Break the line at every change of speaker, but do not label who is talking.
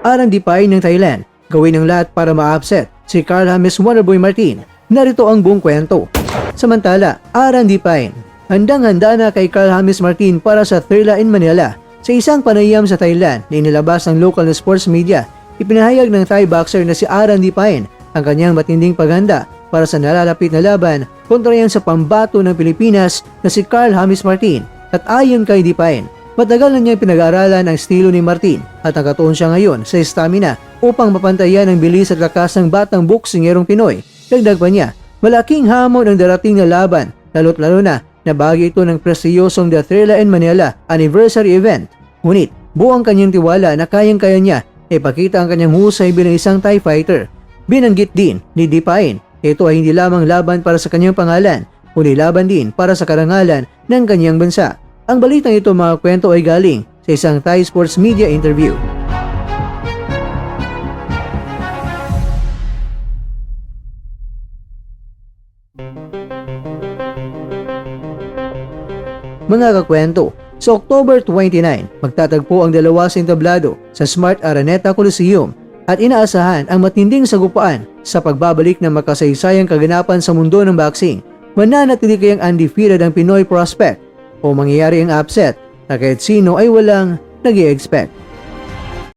Arandipain ng Thailand, gawin ang lahat para ma-upset si Carl James Wonderboy Martin. Narito ang buong kwento. Samantala, Arandipain, handang-handa na kay Carl James Martin para sa Thrilla in Manila. Sa isang panayam sa Thailand na inilabas ng local na sports media, ipinahayag ng Thai boxer na si Arandipain ang kanyang matinding paghanda para sa nalalapit na laban kontra yan sa pambato ng Pilipinas na si Carl James Martin. At ayon kay Dipain, matagal na niyang pinag-aaralan ang estilo ni Martin at nakatuon siya ngayon sa stamina upang mapantayan ang bilis at lakas ng batang boksingerong Pinoy. Dagdag pa niya, malaking hamon ang darating na laban, lalo't-lalo na bahagi ito ng prestiyosong The Thrilla in Manila anniversary event. Ngunit buong kanyang tiwala na kayang-kaya niya ipakita ang kanyang husay bilang isang Thai fighter. Binanggit din ni Dipain, ito ay hindi lamang laban para sa kanyang pangalan, kundi laban din para sa karangalan ng kanyang bansa. Ang balitang ito mga kwento ay galing sa isang Thai sports media interview. Mga kakwento, sa October 29, magtatagpo ang dalawa sa entablado sa Smart Araneta Coliseum at inaasahan ang matinding sagupaan sa pagbabalik ng makasaysayang kaganapan sa mundo ng boxing. Mananatili kayang undefeated ang Pinoy prospect o mangyayari ang upset na kahit sino ay walang nag-i-expect.